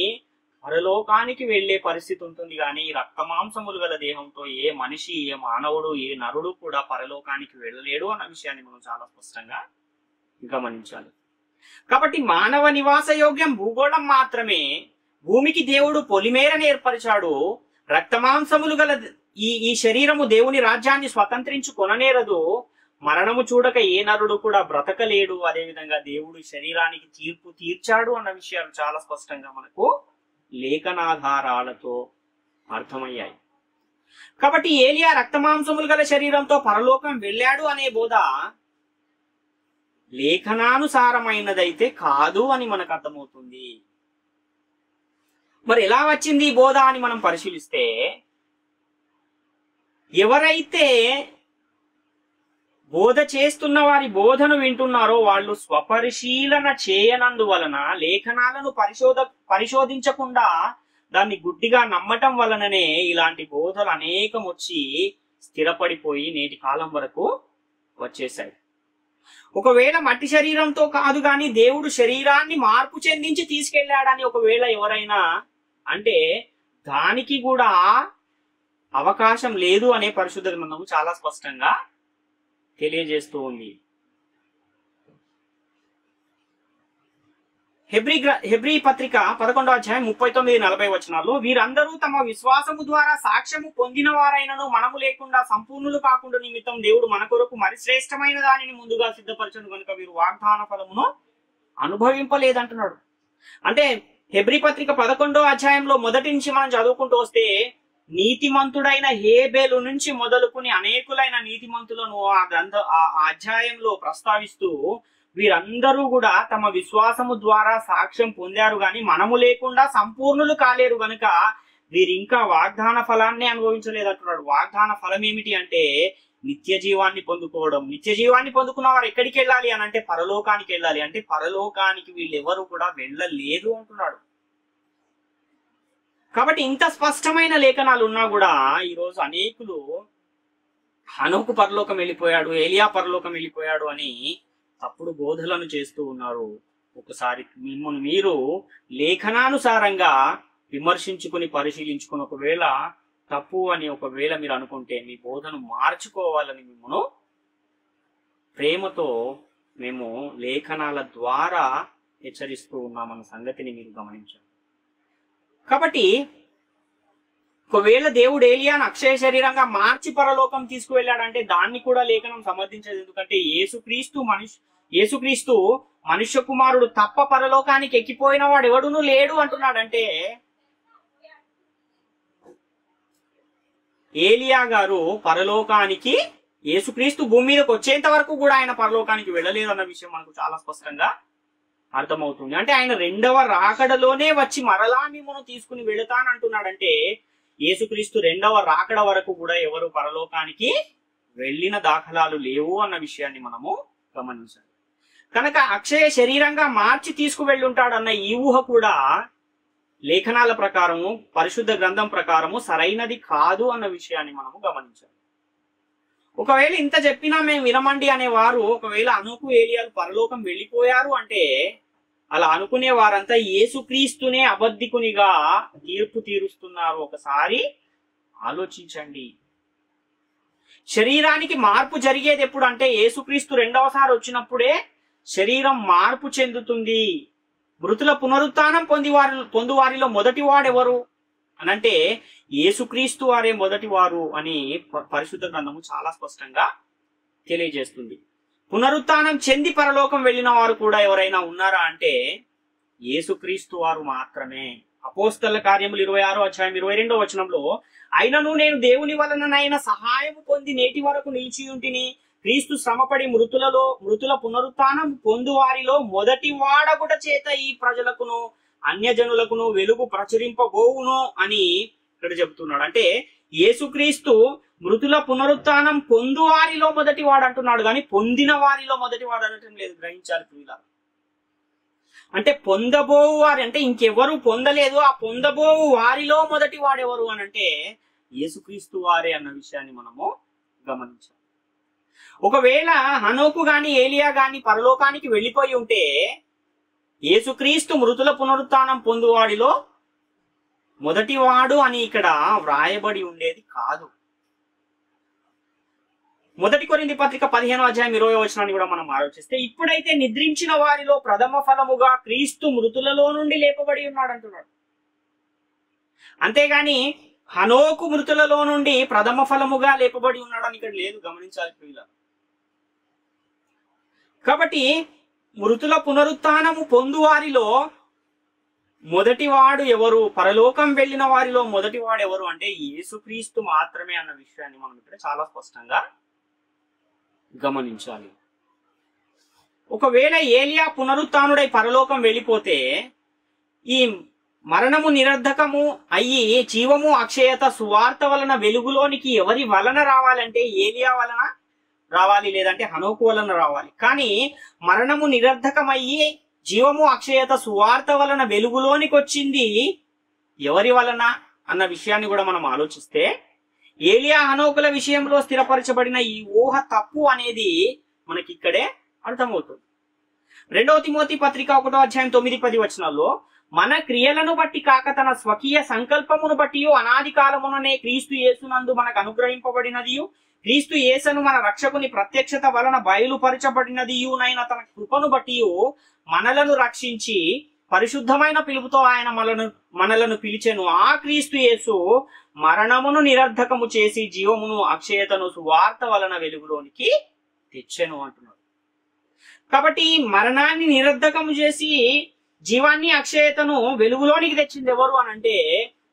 పరలోకానికి వెళ్లే పరిస్థితి ఉంటుంది. కానీ రక్తమాంసములు గల దేహంతో ఏ మనిషి, ఏ మానవుడు, ఏ నరుడు కూడా పరలోకానికి వెళ్ళలేడు అన్న విషయాన్ని మనం చాలా స్పష్టంగా గమనించాలి. కాబట్టి మానవ నివాస యోగ్యం భూగోళం మాత్రమే. భూమికి దేవుడు పొలిమేరని ఏర్పరిచాడు. రక్తమాంసములు గల ఈ శరీరము దేవుని రాజ్యాన్ని స్వతంత్రించుకొననేరదు. మరణము చూడక ఏ నరుడు కూడా బ్రతకలేడు. అదేవిధంగా దేవుడు శరీరానికి తీర్పు తీర్చాడు అన్న విషయాలు చాలా స్పష్టంగా మనకు లేఖనాధారాలతో అర్థమయ్యాయి. కాబట్టి ఏలియా రక్తమాంసములు గల శరీరంతో పరలోకం వెళ్ళాడు అనే బోధ లేఖనానుసారమైనదైతే కాదు అని మనకు అర్థమవుతుంది. మరి ఎలా వచ్చింది ఈ బోధ అని మనం పరిశీలిస్తే, ఎవరైతే బోధ చేస్తున్న వారి బోధను వింటున్నారో వాళ్ళు స్వపరిశీలన చేయనందువలన, లేఖనాలను పరిశోధించకుండా దాన్ని గుడ్డిగా నమ్మటం వలననే ఇలాంటి బోధలు అనేకం వచ్చి స్థిరపడిపోయి నేటి కాలం వరకు వచ్చేసాయి. ఒకవేళ మట్టి శరీరంతో కాదు కానీ దేవుడు శరీరాన్ని మార్పు చెందించి తీసుకెళ్లాడని ఒకవేళ ఎవరైనా అంటే దానికి కూడా అవకాశం లేదు అనే పరిశుద్ధ గ్రంథము చాలా స్పష్టంగా తెలియజేస్తూ ఉంది. హెబ్రీ పత్రిక 11వ అధ్యాయం 39-40 వచనాల్లో, వీరందరూ తమ విశ్వాసము ద్వారా సాక్ష్యము పొందిన వారైనను మనము లేకుండా సంపూర్ణులు కాకుండా నిమిత్తం దేవుడు మన కొరకు మరి శ్రేష్టమైన దానిని ముందుగా సిద్ధపరచను కనుక వీరు వాగ్దాన ఫలమును అనుభవింపలేదంటున్నాడు. అంటే హెబ్రీ పత్రిక 11వ అధ్యాయంలో మొదటి నుంచి మనం చదువుకుంటూ వస్తే నీతిమంతుడైన హేబేలు నుంచి మొదలుకుని అనేకులైన నీతిమంతులను ఆ అధ్యాయంలో ప్రస్తావిస్తూ వీరందరూ కూడా తమ విశ్వాసము ద్వారా సాక్ష్యం పొందారు గాని మనము లేకుండా సంపూర్ణులు కాలేరు గనుక వీరు ఇంకా వాగ్దాన ఫలాన్ని అనుభవించలేదంటున్నాడు. వాగ్దాన ఫలం ఏమిటి అంటే నిత్య జీవాన్ని పొందుకోవడం. నిత్య జీవాన్ని పొందుకున్న వారు ఎక్కడికి వెళ్ళాలి అని అంటే పరలోకానికి వెళ్ళాలి. అంటే పరలోకానికి వీళ్ళెవరు కూడా వెళ్ళలేదు అంటున్నాడు. కాబట్టి ఇంత స్పష్టమైన లేఖనాలు ఉన్నా కూడా ఈరోజు అనేకులు హనోకు పరలోకం వెళ్ళిపోయాడు, ఏలియా పరలోకం వెళ్ళిపోయాడు అని తప్పుడు బోధలను చేస్తూ ఉన్నారు. ఒకసారి మిమ్మల్ని మీరు లేఖనానుసారంగా విమర్శించుకుని పరిశీలించుకుని ఒకవేళ తప్పు అని ఒకవేళ మీరు అనుకుంటే మీ బోధను మార్చుకోవాలని మిమ్మల్ని ప్రేమతో మేము లేఖనాల ద్వారా హెచ్చరిస్తూ ఉన్నామన్న సంగతిని మీరు గమనించారు. కాబట్టి ఒకవేళ దేవుడు ఏలియాను అక్షయ శరీరంగా మార్చి పరలోకం తీసుకువెళ్ళాడంటే దాన్ని కూడా లేఖనం సమర్థించదు. ఎందుకంటే యేసుక్రీస్తు మనుష్య కుమారుడు తప్ప పరలోకానికి ఎక్కిపోయిన వాడు ఎవడునూ లేడు అంటున్నాడంటే ఏలియా గారు పరలోకానికి యేసుక్రీస్తు భూమి మీదకి వచ్చేంత వరకు కూడా ఆయన పరలోకానికి వెళ్ళలేదు అన్న విషయం మనకు చాలా స్పష్టంగా అర్థమవుతుంది. అంటే ఆయన రెండవ రాకడలోనే వచ్చి మరలా మిమ్మల్ని తీసుకుని వెళతానంటున్నాడంటే యేసుక్రీస్తు రెండవ రాకడ వరకు కూడా ఎవరు పరలోకానికి వెళ్ళిన దాఖలాలు లేవు అన్న విషయాన్ని మనము గమనించాలి. కనుక అక్షయ శరీరంగా మార్చి తీసుకువెళ్ళుంటాడన్న ఈ ఊహ కూడా లేఖనాల ప్రకారము పరిశుద్ధ గ్రంథం ప్రకారము సరైనది కాదు అన్న విషయాన్ని మనము గమనించాలి. ఒకవేళ ఇంత చెప్పినా మేము వినమండి అనే వారు ఒకవేళ హనోకు ఏలియాలు పరలోకం వెళ్ళిపోయారు అంటే అలా అనుకునే వారంతా యేసుక్రీస్తునే అబద్ధికునిగా తీర్పు తీరుస్తున్నారు. ఒకసారి ఆలోచించండి. శరీరానికి మార్పు జరిగేది ఎప్పుడు అంటే యేసుక్రీస్తు రెండవసారి వచ్చినప్పుడే శరీరం మార్పు చెందుతుంది. మృతుల పునరుత్థానం పొందువారిలో మొదటి వాడెవరు అనంటే యేసుక్రీస్తు వారే మొదటి వారు అని పరిశుద్ధ గ్రంథము చాలా స్పష్టంగా తెలియజేస్తుంది. పునరుత్థానం చెంది పరలోకం వెళ్ళిన వారు కూడా ఎవరైనా ఉన్నారా అంటే యేసుక్రీస్తు వారు మాత్రమే. అపోస్తల కార్యములు 26వ అధ్యాయం 22వ వచనంలో, అయినను నేను దేవుని వలననైన సహాయము పొంది నేటి వరకు నిలిచి ఉంటిని, క్రీస్తు శ్రమపడి మృతుల పునరుత్థానం పొందువారిలో మొదటి వాడగుట చేత ఈ ప్రజలకును అన్యజనులకును వెలుగు ప్రచురింపబోవును అని ఇక్కడ చెబుతున్నాడు. అంటే యేసుక్రీస్తు మృతుల పునరుత్థానం పొందువారిలో మొదటి వాడు అంటున్నాడు కానీ పొందిన వారిలో మొదటి వాడు అనటం లేదు. గ్రహించాలి ప్రియులారా. అంటే పొందబోవు వారి అంటే ఇంకెవరు పొందలేదు, ఆ పొందబోవు వారిలో మొదటి వాడెవరు అని అంటే యేసుక్రీస్తు వారే అన్న విషయాన్ని మనము గమనించాలి. ఒకవేళ హనోకు గాని ఏలియా గాని పరలోకానికి వెళ్ళిపోయి ఉంటే యేసుక్రీస్తు మృతుల పునరుత్థానం పొందువాడిలో మొదటివాడు అని ఇక్కడ వ్రాయబడి ఉండేది కాదు. మొదటి కొరింథీ పత్రిక 15:20 కూడా మనం ఆలోచిస్తే, ఇప్పుడైతే నిద్రించిన వారిలో ప్రథమ ఫలముగా క్రీస్తు మృతులలో నుండి లేపబడి ఉన్నాడు అంటున్నాడు. అంతేగాని హనోకు మృతులలో నుండి ప్రథమ ఫలముగా లేపబడి ఉన్నాడు అని ఇక్కడ లేదు, గమనించాలి ప్రియులారా. కాబట్టి మృతుల పునరుత్థానము పొందువారిలో మొదటివాడు ఎవరు, పరలోకం వెళ్ళిన వారిలో మొదటివాడు ఎవరు అంటే యేసుక్రీస్తు మాత్రమే అన్న విషయాన్ని మనం ఇక్కడ చాలా స్పష్టంగా గమనించాలి. ఒకవేళ ఏలియా పునరుత్థానుడై పరలోకం వెళ్ళిపోతే ఈ మరణము నిరర్ధకము అయ్యి జీవము అక్షయత సువార్త వలన వెలుగులోనికి ఎవరి వలన రావాలంటే ఏలియా వలన రావాలి, లేదంటే హనోకు వలన రావాలి. కానీ మరణము నిరర్ధకమయ్యి జీవము అక్షయత సువార్త వలన వెలుగులోనికి వచ్చింది ఎవరి వలన అన్న విషయాన్ని కూడా మనం ఆలోచిస్తే ఏలియా హనోకుల విషయంలో స్థిరపరచబడిన ఈ ఊహ తప్పు అనేది మనకి ఇక్కడే అర్థమవుతుంది. 2 తిమోతి పత్రిక 1:9-10 మన క్రియలను బట్టి కాక తన స్వకీయ సంకల్పమును బట్టి అనాది కాలముననే క్రీస్తు యేసునందు మనకు అనుగ్రహింపబడినది, క్రీస్తు యేసును మన రక్షకుని ప్రత్యక్షత వలన బయలుపరచబడినదియునైన తన కృపను బట్టి మనలను రక్షించి పరిశుద్ధమైన పిలుపుతో ఆయన మనలను పిలిచెను. ఆ క్రీస్తు యేసు మరణమును నిరర్ధకము చేసి జీవమును అక్షయతను సువార్త వలన వెలుగులోనికి తెచ్చెను అంటున్నాడు. కాబట్టి మరణాన్ని నిరర్ధకము చేసి జీవాన్ని అక్షయతను వెలుగులోనికి తెచ్చింది ఎవరు అని అంటే,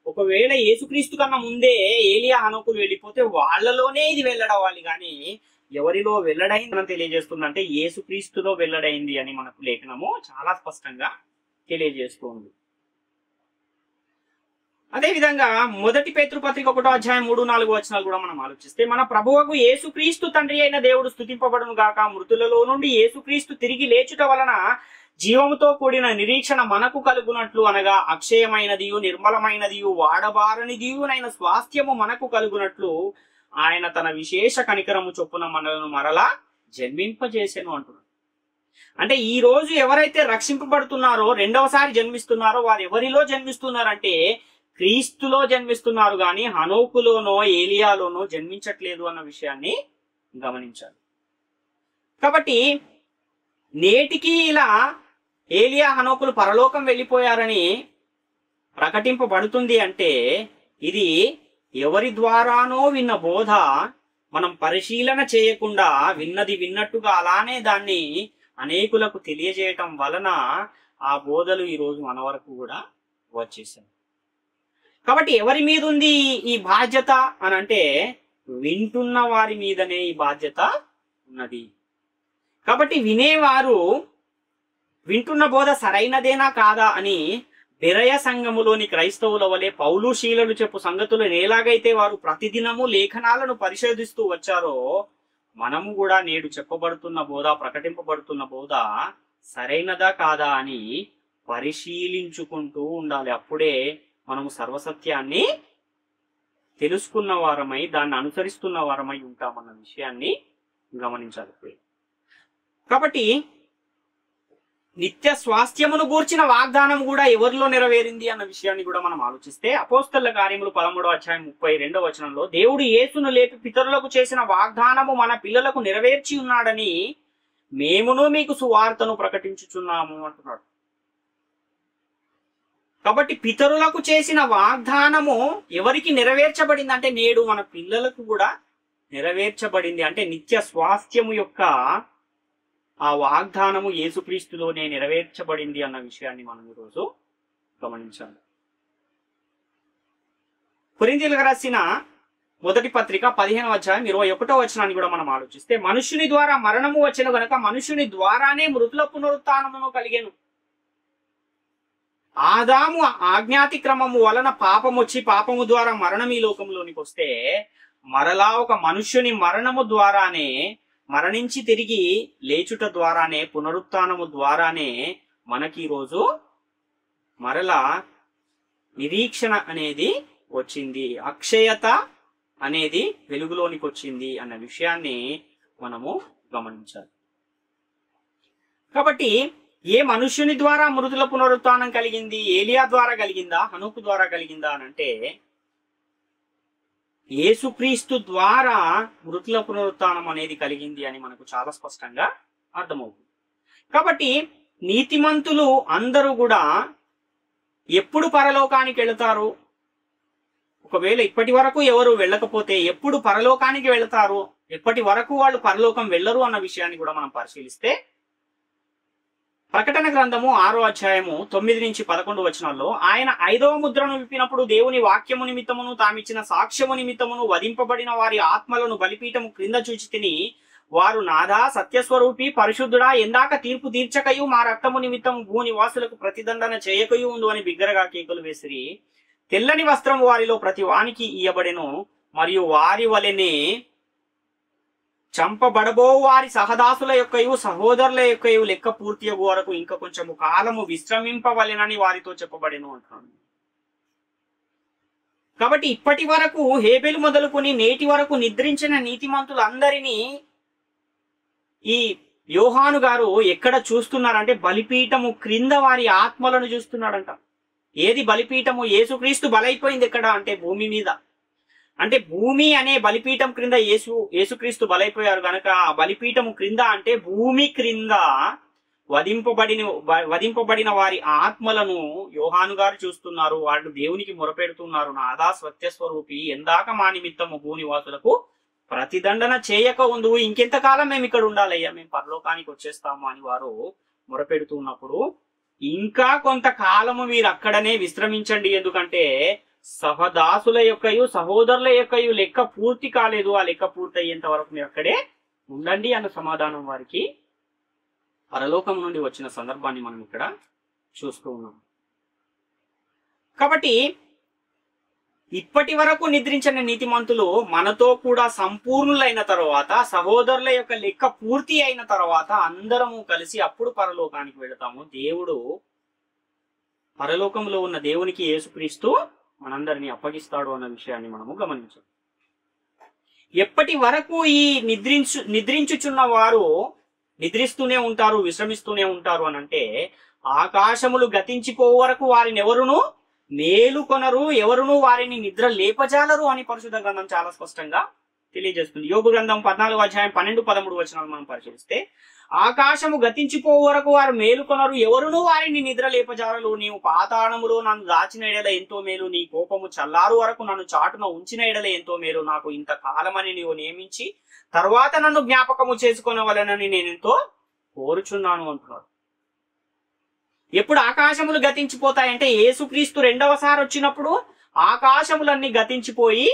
ఒకవేళ యేసుక్రీస్తు కన్నా ముందే ఏలియా హనోకులు వెళ్ళిపోతే వాళ్ళలోనే ఇది వెల్లడవ్వాలి, కానీ ఎవరిలో వెల్లడైందని తెలియజేస్తుందంటే యేసుక్రీస్తులో వెల్లడైంది అని మనకు లేఖనము చాలా స్పష్టంగా తెలియజేస్తుంది. అదే విధంగా 1 పేతురు పత్రిక 1:3-4 కూడా మనం ఆలోచిస్తే, మన ప్రభువుకు యేసుక్రీస్తు తండ్రి అయిన దేవుడు స్తుతింపబడును గాక. మృతులలో నుండి యేసుక్రీస్తు తిరిగి లేచుట వలన జీవముతో కూడిన నిరీక్షణ మనకు కలుగునట్లు, అనగా అక్షయమైనదియు నిర్మలమైనదియు వాడబారనిదియునైన స్వాస్థ్యము మనకు కలుగునట్లు ఆయన తన విశేష కనికరము చొప్పున మనలను మరలా జన్మింపజేసెను అంటున్నాడు. అంటే ఈ రోజు ఎవరైతే రక్షింపబడుతున్నారో, రెండవసారి జన్మిస్తున్నారో, వారు ఎవరిలో జన్మిస్తున్నారంటే క్రీస్తులో జన్మిస్తున్నారు, కానీ హనోకులోనో ఏలియాలోనో జన్మించట్లేదు అన్న విషయాన్ని గమనించాలి. కాబట్టి నేటికి ఇలా ఏలియా హనోకులు పరలోకం వెళ్ళిపోయారని ప్రకటింపబడుతుంది అంటే ఇది ఎవరి ద్వారానో విన్న బోధ మనం పరిశీలన చేయకుండా విన్నది విన్నట్టుగా అలానే దాన్ని అనేకులకు తెలియజేయటం వలన ఆ బోధలు ఈరోజు మన వరకు కూడా వచ్చేసాయి. కాబట్టి ఎవరి మీద ఉంది ఈ బాధ్యత అని అంటే వింటున్న వారి మీదనే ఈ బాధ్యత ఉన్నది. కాబట్టి వినేవారు వింటున్న బోధ సరైనదేనా కాదా అని బెరయ సంఘములోని క్రైస్తవుల వలె పౌలు శీలలు చెప్పు సంగతులను ఎలాగైతే వారు ప్రతిదినము లేఖనాలను పరిశోధిస్తూ వచ్చారో, మనము కూడా నేడు చెప్పబడుతున్న బోధ, ప్రకటింపబడుతున్న బోధ సరైనదా కాదా అని పరిశీలించుకుంటూ ఉండాలి. అప్పుడే మనము సర్వసత్యాన్ని తెలుసుకున్న వారమై దాన్ని అనుసరిస్తున్న వారమై ఉంటామన్న విషయాన్ని గమనించాలి. కాబట్టి నిత్య స్వాస్థ్యమును గూర్చిన వాగ్దానం కూడా ఎవరిలో నెరవేరింది అన్న విషయాన్ని కూడా మనం ఆలోచిస్తే, అపోస్తలుల కార్యములు 13:32 దేవుడు యేసును లేపి పితరులకు చేసిన వాగ్దానము మన పిల్లలకు నెరవేర్చి ఉన్నాడని మేమును మీకు సువార్తను ప్రకటించుచున్నాము అంటున్నాడు. కాబట్టి పితరులకు చేసిన వాగ్దానము ఎవరికి నెరవేర్చబడింది అంటే నేడు మన పిల్లలకు కూడా నెరవేర్చబడింది. అంటే నిత్య స్వాస్థ్యము యొక్క ఆ వాగ్దానము యేసుక్రీస్తులోనే నెరవేర్చబడింది అన్న విషయాన్ని మనం ఈరోజు గమనించాలి. కొరింథీయులకు రాసిన 1 పత్రిక 15:21 కూడా మనం ఆలోచిస్తే, మనుష్యుని ద్వారా మరణము వచ్చెను గనక మనుష్యుని ద్వారానే మృతుల పునరుత్థానమును కలిగెను. ఆదాము ఆజ్ఞాతిక్రమము వలన పాపం వచ్చి పాపము ద్వారా మరణం ఈ లోకంలోనికి వస్తే, మరలా ఒక మనుష్యుని మరణము ద్వారానే, మరణించి తిరిగి లేచుట ద్వారానే, పునరుత్థానము ద్వారానే మనకి ఈరోజు మరలా నిరీక్షణ అనేది వచ్చింది. అక్షయత అనేది వెలుగులోనికి వచ్చింది అన్న విషయాన్ని మనము గమనించాలి. కాబట్టి ఏ మనుష్యుని ద్వారా మృతుల పునరుత్థానం కలిగింది? ఏలియా ద్వారా కలిగిందా, హనోకు ద్వారా కలిగిందా అని అంటే యేసుక్రీస్తు ద్వారా మృతుల పునరుత్థానం అనేది కలిగింది అని మనకు చాలా స్పష్టంగా అర్థమవుతుంది. కాబట్టి నీతిమంతులు అందరూ కూడా ఎప్పుడు పరలోకానికి వెళతారు? ఒకవేళ ఇప్పటి వరకు ఎవరు వెళ్ళకపోతే ఎప్పుడు పరలోకానికి వెళతారు? ఎప్పటి వరకు వాళ్ళు పరలోకం వెళ్ళరు అన్న విషయాన్ని కూడా మనం పరిశీలిస్తే ప్రకటన గ్రంథము 6వ అధ్యాయము 9 నుంచి 11 వచనాల్లో ఆయన 5వ ముద్రను విప్పినప్పుడు దేవుని వాక్యము నిమిత్తమును తామిచ్చిన సాక్ష్యము నిమిత్తమును వధింపబడిన వారి ఆత్మలను బలిపీఠము క్రింద చూచి తిని వారు నాదా సత్యస్వరూపి పరిశుద్ధుడా ఎందాక తీర్పు తీర్చకయు మా రక్తము నిమిత్తము భూనివాసులకు ప్రతిదండన చేయకయు ఉండు అని బిగ్గరగా కేకలు వేసిరి. తెల్లని వస్త్రము వారిలో ప్రతి వానికి ఇయ్యబడెను మరియు వారి వలెనే చంపబడబో వారి సహదాసుల యొక్కయు సహోదరుల యొక్కయు లెక్క పూర్తి వరకు ఇంకా కొంచెము కాలము విశ్రమింపవలెనని వారితో చెప్పబడెను అంటున్నాను. కాబట్టి ఇప్పటి వరకు హేబెలు మొదలుకొని నేటి వరకు నిద్రించిన నీతిమంతులందరినీ ఈ యోహాను గారు ఎక్కడ చూస్తున్నారంటే బలిపీఠము క్రింద వారి ఆత్మలను చూస్తున్నాడంట. ఏది బలిపీఠము? యేసుక్రీస్తు బలైపోయింది ఎక్కడ అంటే భూమి మీద. అంటే భూమి అనే బలిపీఠం క్రింద యేసుక్రీస్తు బలైపోయారు కనుక ఆ బలిపీఠము క్రింద అంటే భూమి క్రింద వధింపబడిన వారి ఆత్మలను యోహాను గారు చూస్తున్నారు. వాళ్ళు దేవునికి మొరపెడుతున్నారు, నాదా సత్యస్వరూపి ఎందాక మా నిమిత్తము భూనివాసులకు ప్రతిదండన చేయక ఉండు, ఇంకెంతకాలం మేము ఇక్కడ ఉండాలయ్యా, మేము పరలోకానికి వచ్చేస్తాము అని వారు మొరపెడుతున్నప్పుడు ఇంకా కొంతకాలము మీరు అక్కడనే విశ్రమించండి, ఎందుకంటే సహదాసుల యొక్కయు సహోదరుల యొక్కయు లెక్క పూర్తి కాలేదు, ఆ లెక్క పూర్తి అయ్యేంత వరకు మీరు అక్కడే ఉండండి అన్న సమాధానం వారికి పరలోకం నుండి వచ్చిన సందర్భాన్ని మనం ఇక్కడ చూస్తూ ఉన్నాం. కాబట్టి ఇప్పటి వరకు నిద్రించిన నీతిమంతులు మనతో కూడా సంపూర్ణులైన తర్వాత, సహోదరుల యొక్క లెక్క పూర్తి అయిన తర్వాత అందరము కలిసి అప్పుడు పరలోకానికి వెళతాము. దేవుడు పరలోకంలో ఉన్న దేవునికి యేసుక్రీస్తు మనందరినీ అప్పగిస్తాడు అన్న విషయాన్ని మనము గమనించాం. ఎప్పటి వరకు ఈ నిద్రించుచున్న వారు నిద్రిస్తూనే ఉంటారు, విశ్రమిస్తూనే ఉంటారు అని అంటే ఆకాశములు గతించిపో వరకు వారిని ఎవరును మేలుకొనరు, ఎవరును వారిని నిద్ర లేపజాలరు అని పరిశుద్ధ గ్రంథం చాలా స్పష్టంగా తెలియజేస్తుంది. యోబు గ్రంథం 14వ అధ్యాయం 12-13 వచనాలు మనం పరిశీలిస్తే ఆకాశము గతించిపో వరకు వారు మేలుకొనరు, ఎవరును వారిని నిద్ర లేపజాలరు. నీవు పాతాళములో నన్ను దాచిన ఎడల ఎంతో మేలు, నీ కోపము చల్లారు వరకు నన్ను చాటున ఉంచిన ఎడల ఎంతో మేలు. నాకు ఇంత కాలమని నీవు నియమించి తర్వాత నన్ను జ్ఞాపకము చేసుకొనవలెనని నేను ఎంతో కోరుచున్నాను అంటున్నాడు. ఎప్పుడు ఆకాశములు గతించిపోతాయంటే యేసుక్రీస్తు రెండవసారి వచ్చినప్పుడు ఆకాశములన్నీ గతించిపోయి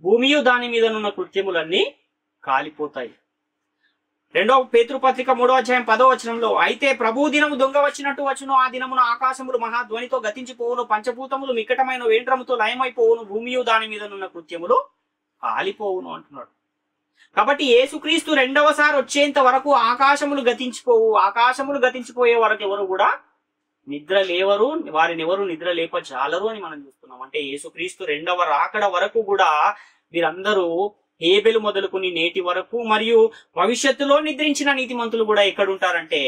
భూమియు దాని మీద ఉన్న కృత్యములన్నీ కాలిపోతాయి. 2వ పేతురు పత్రిక 3వ అధ్యాయం 10వ వచనంలో అయితే ప్రభు దినము దొంగ వచ్చినట్టు వచ్చును, ఆ దినమున ఆకాశములు మహాధ్వనితో గతించిపోవును, పంచభూతములు మిక్కటమైన వేంద్రముతో లయమైపోవును, భూమియు దాని మీద ఉన్న కృత్యములు కాలిపోవును అంటున్నాడు. కాబట్టి యేసుక్రీస్తు రెండవసారి వచ్చేంత వరకు ఆకాశములు గతించిపోవు. ఆకాశములు గతించిపోయే వరకు ఎవరు కూడా నిద్ర లేవరు, వారిని ఎవరు నిద్ర లేపజాలరు అని మనం చూస్తున్నాం. అంటే యేసుక్రీస్తు రెండవ రాకడ వరకు కూడా వీరందరూ హేబెలు మొదలుకుని నేటి వరకు మరియు భవిష్యత్తులో నిద్రించిన నీతిమంతులు కూడా ఎక్కడుంటారంటే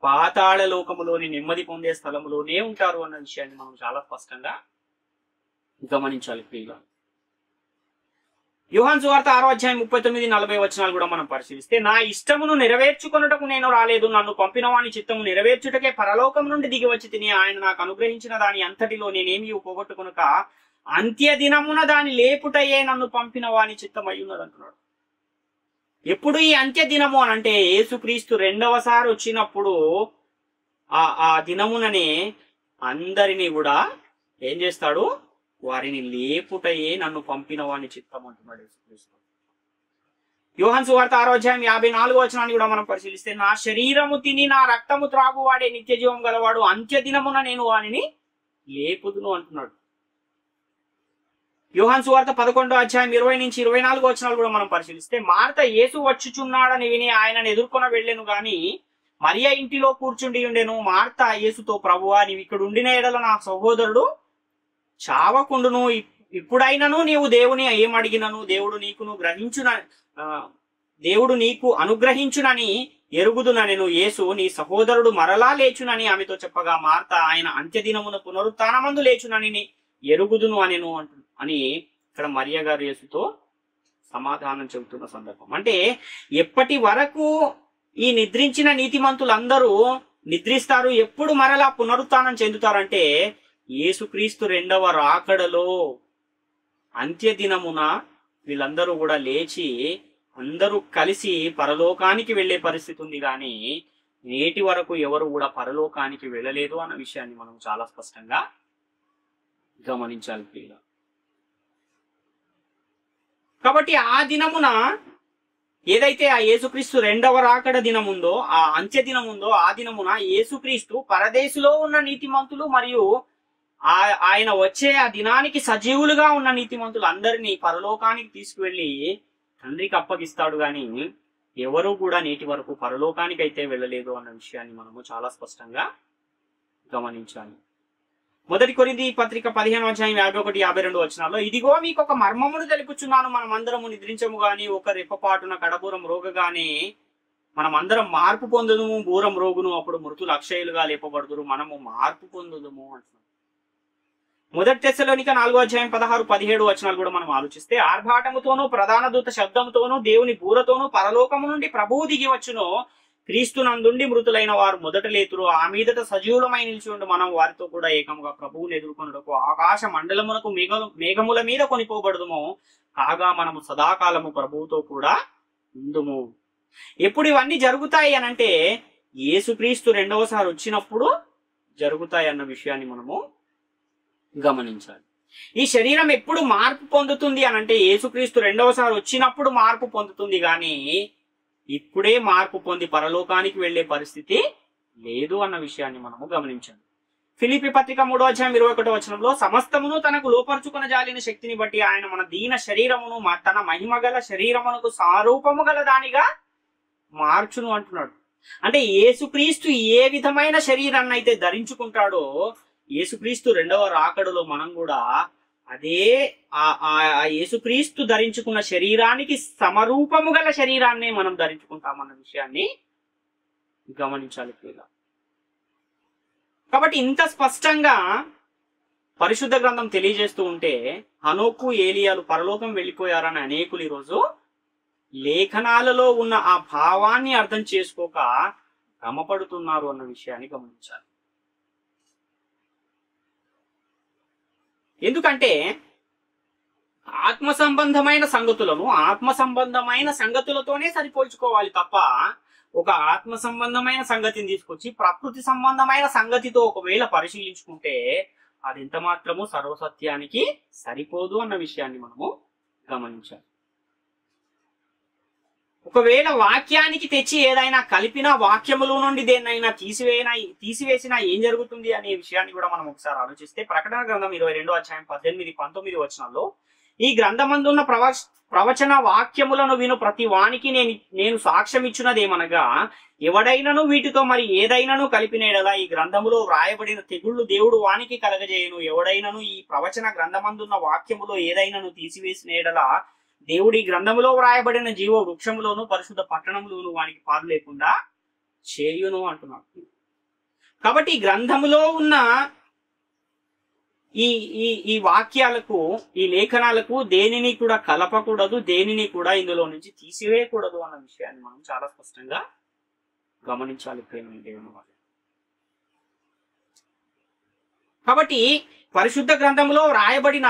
పాతాళ లోకములోని నెమ్మది పొందే స్థలములోనే ఉంటారు అన్న విషయాన్ని మనం చాలా స్పష్టంగా గమనించాలి. ప్రియుల యోహాను సువార్త 6వ అధ్యాయం 39-40 వచనాలు కూడా మనం పరిశీలిస్తే నా ఇష్టమును నెరవేర్చుకొనుటకు నేను రాలేదు, నన్ను పంపిన వాని చిత్తము నెరవేర్చుటకే పరలోకం నుండి దిగి వచ్చి తిని ఆయన నాకు అనుగ్రహించిన దాని అంతటిలో నేనేమి పోగొట్టుకొనుక అంత్య దినమున దాని లేపుటయే నన్ను పంపిన వాని చిత్తం అయ్యున్నది అంటున్నాడు. ఎప్పుడు ఈ అంత్య దినము అని అంటే యేసుక్రీస్తు రెండవసారి వచ్చినప్పుడు ఆ దినముననే అందరినీ కూడా ఏం చేస్తాడు, వారిని లేపుటయే నన్ను పంపిన వాని చిత్తం అంటున్నాడు యేసుక్రీస్తు. యోహాను సువార్త 6వ అధ్యాయం 54వ వచనాన్ని కూడా మనం పరిశీలిస్తే నా శరీరము తిని నా రక్తము త్రాగువాడే నిత్య జీవం గలవాడు, అంత్య దినమున నేను వానిని లేపుదును అంటున్నాడు. యోహాను సువార్త 11వ అధ్యాయం 20-24 వచనాలు కూడా మనం పరిశీలిస్తే మార్త యేసు వచ్చుచున్నాడని విని ఆయనను ఎదుర్కొన వెళ్ళెను గాని మరియ ఇంటిలో కూర్చుండి ఉండెను. మార్త యేసుతో ప్రభువా నీవు ఇక్కడ ఉండిన ఎడల నా సహోదరుడు చావకుండును, ఇప్పుడైనను నీవు దేవుని ఏమడిగినను దేవుడు నీకు అనుగ్రహించునని ఎరుగుదుననెను. యేసు, నీ సహోదరుడు మరలా లేచునని ఆమెతో చెప్పగా, మార్త, ఆయన అంత్యదినమున పునరుత్థానమందు లేచునని ఎరుగుదును అని ఇక్కడ మరియ గారు యేసుతో సమాధానం చెబుతున్న సందర్భం. అంటే ఎప్పటి వరకు ఈ నిద్రించిన నీతిమంతులందరూ నిద్రిస్తారు, ఎప్పుడు మరలా పునరుత్థానం చెందుతారంటే యేసుక్రీస్తు రెండవ రాకడలో అంత్యదినమున వీళ్ళందరూ కూడా లేచి అందరూ కలిసి పరలోకానికి వెళ్లే పరిస్థితి ఉంది. కానీ నేటి వరకు ఎవరు కూడా పరలోకానికి వెళ్ళలేదు అన్న విషయాన్ని మనం చాలా స్పష్టంగా గమనించాలి ప్రియుల. కాబట్టి ఆ దినమున ఏదైతే ఆ యేసుక్రీస్తు రెండవ రాకడ దినం ఉందో, ఆ అంత్య దినం ఉందో, ఆ దినమున యేసుక్రీస్తు పరదేశులో ఉన్న నీతిమంతులు మరియు ఆయన వచ్చే ఆ దినానికి సజీవులుగా ఉన్న నీతిమంతులు అందరినీ పరలోకానికి తీసుకువెళ్ళి తండ్రికి అప్పగిస్తాడు. గాని ఎవరు కూడా నేటి వరకు పరలోకానికి అయితే వెళ్ళలేదు అన్న విషయాన్ని మనము చాలా స్పష్టంగా గమనించాలి. 1 కొరింథీ పత్రిక 15:51-52 వచనాల్లో, ఇదిగో మీకు ఒక మర్మమును తెలుపుచున్నాను, మనమందరము నిద్రించము గాని ఒక రెప్పపాటున కడబూరం రోగగానే మనమందరం మార్పు పొందుదుము, బూరం రోగును, అప్పుడు మృతులు అక్షయులుగా లేపబడుదురు, మనము మార్పు పొందుదుము అంటున్నాం. 1 తెస్సలోనిక 4:16-17 వచనాలు కూడా మనం ఆలోచిస్తే, ఆర్భాటముతోనూ ప్రధాన దూత శబ్దముతోనూ దేవుని బూరతోనూ పరలోకము నుండి ప్రభువు దిగి వచ్చును, క్రీస్తునందుండి మృతులైన వారు మొదట లేతురు, ఆ మీదట సజీవులమై నిలిచి ఉండి మనం వారితో కూడా ఏకముగా ప్రభువుని ఎదుర్కొనుటకు ఆకాశ మండలమునకు మేఘముల మీద కొనిపోబడుదుము, కాగా మనము సదాకాలము ప్రభువుతో కూడా ఉందుము. ఎప్పుడు ఇవన్నీ జరుగుతాయి అనంటే యేసుక్రీస్తు రెండవసారి వచ్చినప్పుడు జరుగుతాయి అన్న విషయాన్ని మనము గమనించాలి. ఈ శరీరం ఎప్పుడు మార్పు పొందుతుంది అనంటే యేసుక్రీస్తు రెండవసారి వచ్చినప్పుడు మార్పు పొందుతుంది. కానీ ఇప్పుడే మార్పు పొంది పరలోకానికి వెళ్లే పరిస్థితి లేదు అన్న విషయాన్ని మనము గమనించాలి. ఫిలిప్పీ పత్రిక 3:21 వచనంలో, సమస్తమును తనకు లోపరుచుకున్న జాలిన శక్తిని బట్టి ఆయన మన దీన శరీరమును తన మహిమ గల శరీరమునకు సారూపము గల దానిగా మార్చును అంటున్నాడు. అంటే యేసుక్రీస్తు ఏ విధమైన శరీరాన్ని అయితే ధరించుకుంటాడో యేసుక్రీస్తు రెండవ రాకడలో మనం కూడా అదే ఆ యేసుక్రీస్తు ధరించుకున్న శరీరానికి సమరూపము గల శరీరాన్ని మనం ధరించుకుంటామన్న విషయాన్ని గమనించాలి ప్రియులా. కాబట్టి ఇంత స్పష్టంగా పరిశుద్ధ గ్రంథం తెలియజేస్తూ ఉంటే హనోకు, ఏలియాలు పరలోకం వెళ్ళిపోయారని అనేకులు ఈరోజు లేఖనాలలో ఉన్న ఆ భావాన్ని అర్థం చేసుకోక భ్రమపడుతున్నారు అన్న విషయాన్ని గమనించాలి. ఎందుకంటే ఆత్మ సంబంధమైన సంగతులతోనే సరిపోల్చుకోవాలి తప్ప ఒక ఆత్మ సంబంధమైన సంగతిని తీసుకొచ్చి ప్రకృతి సంబంధమైన సంగతితో ఒకవేళ పరిశీలించుకుంటే అది ఎంత మాత్రము సర్వసత్యానికి సరిపోదు అన్న విషయాన్ని మనము గమనించాలి. ఒకవేళ వాక్యానికి తెచ్చి ఏదైనా కలిపిన వాక్యముల నుండి దేన్నైనా తీసివేసినా ఏం జరుగుతుంది అనే విషయాన్ని కూడా మనం ఒకసారి ఆలోచిస్తే, ప్రకటన గ్రంథం 22:18-19 వచనాల్లో, ఈ గ్రంథమందున్న ప్రవచన వాక్యములను విను ప్రతి వానికి నేను సాక్ష్యం ఇచ్చినదేమనగా, ఎవడైనను వీటితో మరి ఏదైనాను కలిపినేడలా ఈ గ్రంథములో వ్రాయబడిన తెగుళ్లు దేవుడు వానికి కలగజేయను, ఎవడైనను ఈ ప్రవచన గ్రంథమందున్న వాక్యములో ఏదైనాను తీసివేసినేడలా దేవుడి గ్రంథములో వ్రాయబడిన జీవ వృక్షములోను పరిశుద్ధ పట్టణములోను వానికి పాలు లేకుండా చేయును అంటున్నాడు. కాబట్టి ఈ గ్రంథములో ఉన్న ఈ వాక్యాలకు, ఈ లేఖనాలకు దేనిని కూడా కలపకూడదు, దేనిని కూడా ఇందులో నుంచి తీసివేయకూడదు అన్న విషయాన్ని మనం చాలా స్పష్టంగా గమనించాలి ప్రేమ దేవుని వాళ్ళు. కాబట్టి పరిశుద్ధ గ్రంథంలో వ్రాయబడిన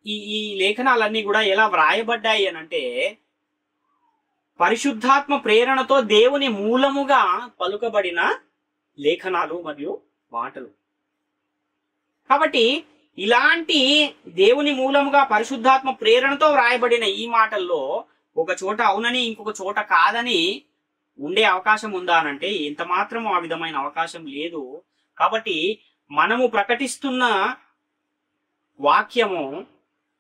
ఈ లేఖనాలన్నీ కూడా ఎలా వ్రాయబడ్డాయి అనంటే పరిశుద్ధాత్మ ప్రేరణతో దేవుని మూలముగా పలుకబడిన లేఖనాలు మరియు మాటలు. కాబట్టి ఇలాంటి దేవుని మూలముగా పరిశుద్ధాత్మ ప్రేరణతో వ్రాయబడిన ఈ మాటల్లో ఒక చోట అవునని ఇంకొక చోట కాదని ఉండే అవకాశం ఉందా అనంటే ఎంత మాత్రం ఆ విధమైన అవకాశం లేదు. కాబట్టి మనము ప్రకటిస్తున్న వాక్యము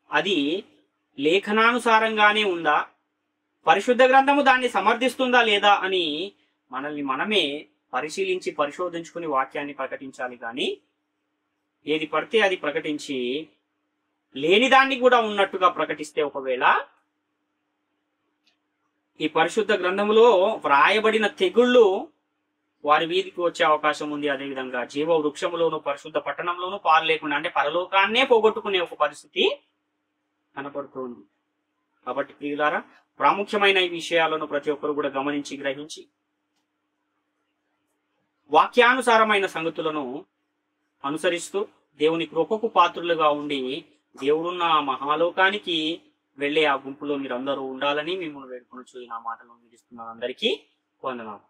అది లేఖనానుసారంగానే ఉందా, పరిశుద్ధ గ్రంథము దాన్ని సమర్థిస్తుందా లేదా అని మనల్ని మనమే పరిశోధించుకుని వాక్యాన్ని ప్రకటించాలి. కానీ ఏది పడితే అది ప్రకటించి లేనిదాన్ని కూడా ఉన్నట్టుగా ప్రకటిస్తే ఒకవేళ ఈ పరిశుద్ధ గ్రంథములో వ్రాయబడిన తెగుళ్ళు వారి వీధికి వచ్చే అవకాశం ఉంది. అదేవిధంగా జీవ వృక్షములోను పరిశుద్ధ పట్టణంలోనూ పాలు లేకుండా, అంటే పరలోకాన్నే పోగొట్టుకునే ఒక పరిస్థితి కనపడుతుంది. కాబట్టి ప్రియులారా, ప్రాముఖ్యమైన ఈ విషయాలను ప్రతి ఒక్కరు కూడా గమనించి గ్రహించి వాక్యానుసారమైన సంగతులను అనుసరిస్తూ దేవుని కృపకు పాత్రులుగా ఉండి దేవుడున్న ఆ మహాలోకానికి వెళ్ళే ఆ గుంపులో మీరందరూ ఉండాలని మిమ్మల్ని వేడుకొని నా మాటలు ముగిస్తున్నాను. అందరికీ వందనాలు.